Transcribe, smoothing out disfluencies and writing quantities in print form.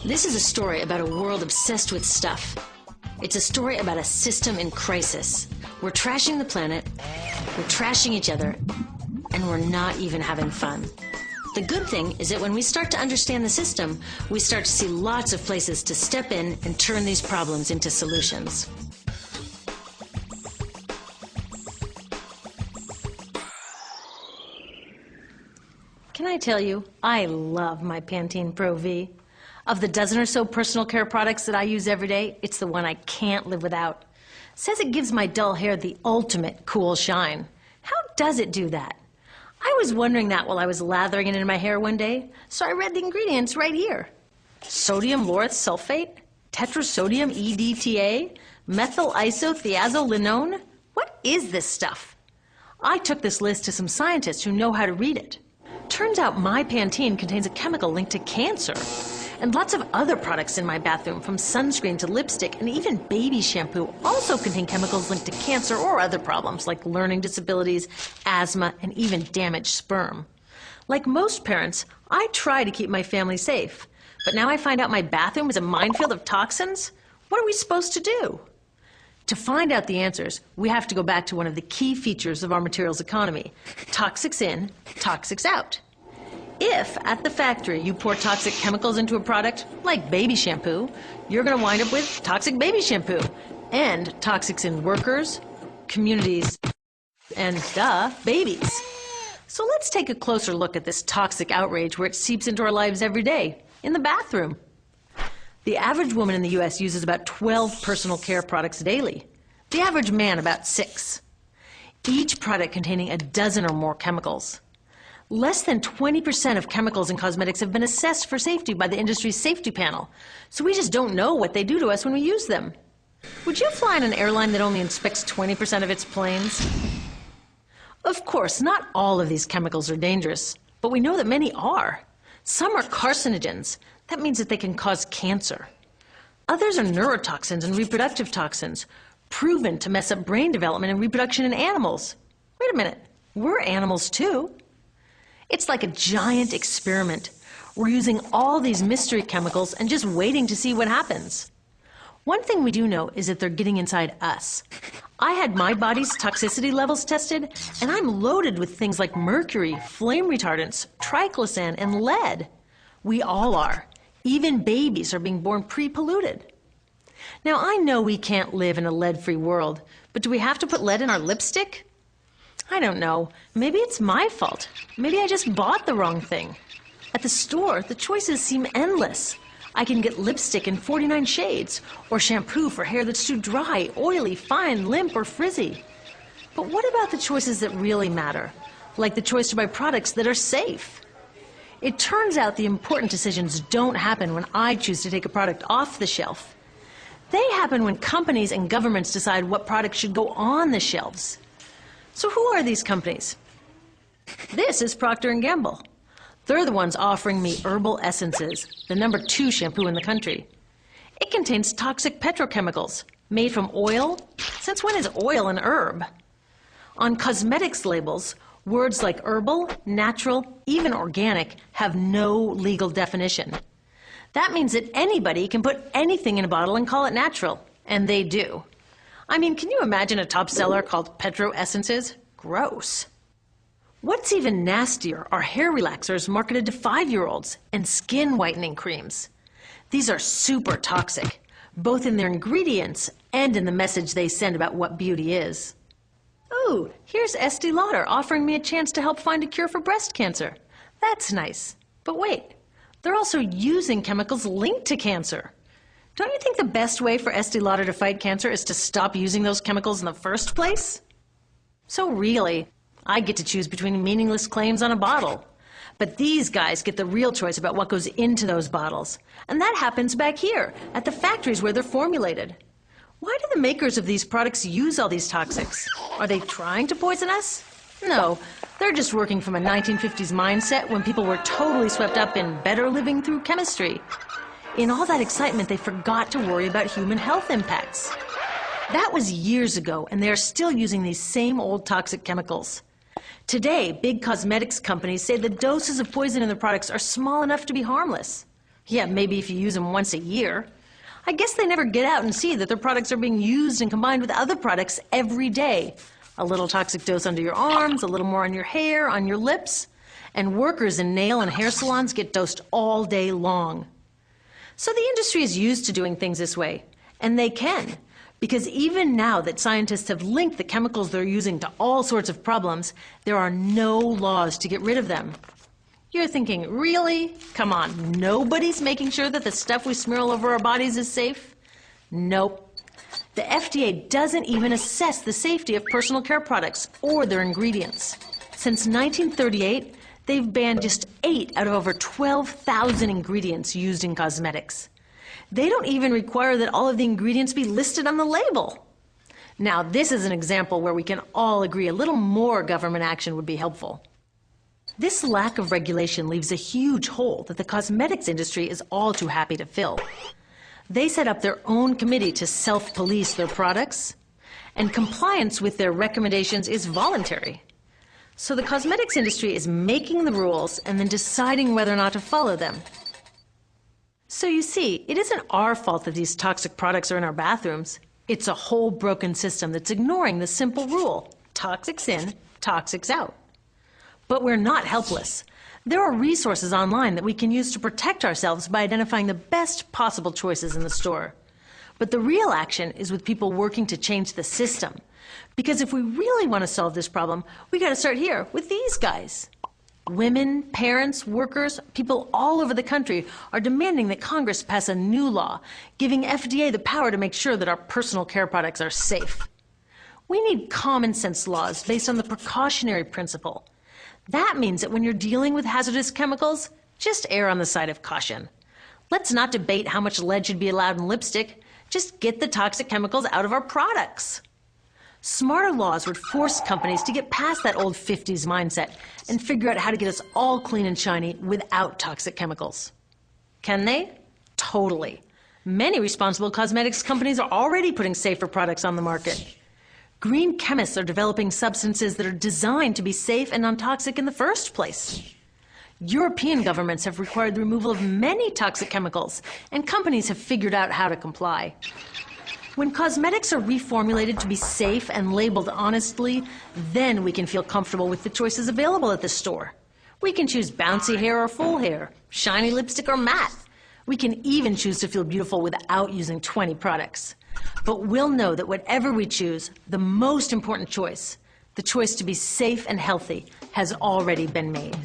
This is a story about a world obsessed with stuff. It's a story about a system in crisis. We're trashing the planet, we're trashing each other, and we're not even having fun. The good thing is that when we start to understand the system, we start to see lots of places to step in and turn these problems into solutions. Can I tell you, I love my Pantene Pro V. Of the dozen or so personal care products that I use every day, it's the one I can't live without. Says it gives my dull hair the ultimate cool shine. How does it do that? I was wondering that while I was lathering it in my hair one day, so I read the ingredients right here. Sodium lauryl sulfate, tetrasodium EDTA, methyl isothiazolinone. What is this stuff? I took this list to some scientists who know how to read it. Turns out my Pantene contains a chemical linked to cancer. And lots of other products in my bathroom, from sunscreen to lipstick and even baby shampoo, also contain chemicals linked to cancer or other problems like learning disabilities, asthma, and even damaged sperm. Like most parents, I try to keep my family safe. But now I find out my bathroom is a minefield of toxins? What are we supposed to do? To find out the answers, we have to go back to one of the key features of our materials economy: toxics in, toxics out. If, at the factory, you pour toxic chemicals into a product, like baby shampoo, you're going to wind up with toxic baby shampoo, and toxics in workers, communities, and, babies. So let's take a closer look at this toxic outrage where it seeps into our lives every day, in the bathroom. The average woman in the U.S. uses about 12 personal care products daily. The average man about 6. Each product containing a dozen or more chemicals. Less than 20% of chemicals in cosmetics have been assessed for safety by the industry's safety panel, so we just don't know what they do to us when we use them. Would you fly on an airline that only inspects 20% of its planes? Of course, not all of these chemicals are dangerous, but we know that many are. Some are carcinogens. That means that they can cause cancer. Others are neurotoxins and reproductive toxins, proven to mess up brain development and reproduction in animals. Wait a minute, we're animals too. It's like a giant experiment. We're using all these mystery chemicals and just waiting to see what happens. One thing we do know is that they're getting inside us. I had my body's toxicity levels tested, and I'm loaded with things like mercury, flame retardants, triclosan, and lead. We all are. Even babies are being born pre-polluted. Now, I know we can't live in a lead-free world, but do we have to put lead in our lipstick? I don't know. Maybe it's my fault. Maybe I just bought the wrong thing. At the store, the choices seem endless. I can get lipstick in 49 shades, or shampoo for hair that's too dry, oily, fine, limp, or frizzy. But what about the choices that really matter? Like the choice to buy products that are safe? It turns out the important decisions don't happen when I choose to take a product off the shelf. They happen when companies and governments decide what products should go on the shelves. So who are these companies? This is Procter & Gamble. They're the ones offering me Herbal Essences, the #2 shampoo in the country. It contains toxic petrochemicals made from oil. Since when is oil an herb? On cosmetics labels, words like herbal, natural, even organic have no legal definition. That means that anybody can put anything in a bottle and call it natural, and they do. I mean, can you imagine a top seller called Petro Essences? Gross. What's even nastier are hair relaxers marketed to 5-year-olds and skin whitening creams. These are super toxic, both in their ingredients and in the message they send about what beauty is. Oh, here's Estee Lauder offering me a chance to help find a cure for breast cancer. That's nice. But wait, they're also using chemicals linked to cancer. Don't you think the best way for Estee Lauder to fight cancer is to stop using those chemicals in the first place? So really, I get to choose between meaningless claims on a bottle. But these guys get the real choice about what goes into those bottles. And that happens back here, at the factories where they're formulated. Why do the makers of these products use all these toxics? Are they trying to poison us? No, they're just working from a 1950s mindset when people were totally swept up in better living through chemistry. In all that excitement, they forgot to worry about human health impacts. That was years ago, and they are still using these same old toxic chemicals. Today, big cosmetics companies say the doses of poison in their products are small enough to be harmless. Yeah, maybe if you use them once a year. I guess they never get out and see that their products are being used and combined with other products every day. A little toxic dose under your arms, a little more on your hair, on your lips. And workers in nail and hair salons get dosed all day long. So the industry is used to doing things this way, and they can, because even now that scientists have linked the chemicals they're using to all sorts of problems, there are no laws to get rid of them. You're thinking, really? Come on, nobody's making sure that the stuff we smear all over our bodies is safe? Nope. The FDA doesn't even assess the safety of personal care products or their ingredients. Since 1938, they've banned just 8 out of over 12,000 ingredients used in cosmetics. They don't even require that all of the ingredients be listed on the label. Now, this is an example where we can all agree a little more government action would be helpful. This lack of regulation leaves a huge hole that the cosmetics industry is all too happy to fill. They set up their own committee to self-police their products, and compliance with their recommendations is voluntary. So the cosmetics industry is making the rules and then deciding whether or not to follow them. So you see, it isn't our fault that these toxic products are in our bathrooms. It's a whole broken system that's ignoring the simple rule: toxics in, toxics out. But we're not helpless. There are resources online that we can use to protect ourselves by identifying the best possible choices in the store. But the real action is with people working to change the system. Because if we really want to solve this problem, we got to start here with these guys. Women, parents, workers, people all over the country are demanding that Congress pass a new law, giving FDA the power to make sure that our personal care products are safe. We need common sense laws based on the precautionary principle. That means that when you're dealing with hazardous chemicals, just err on the side of caution. Let's not debate how much lead should be allowed in lipstick. Just get the toxic chemicals out of our products. Smarter laws would force companies to get past that old 50s mindset and figure out how to get us all clean and shiny without toxic chemicals. Can they? Totally. Many responsible cosmetics companies are already putting safer products on the market. Green chemists are developing substances that are designed to be safe and non-toxic in the first place. European governments have required the removal of many toxic chemicals, and companies have figured out how to comply. When cosmetics are reformulated to be safe and labeled honestly, then we can feel comfortable with the choices available at the store. We can choose bouncy hair or full hair, shiny lipstick or matte. We can even choose to feel beautiful without using 20 products. But we'll know that whatever we choose, the most important choice, the choice to be safe and healthy, has already been made.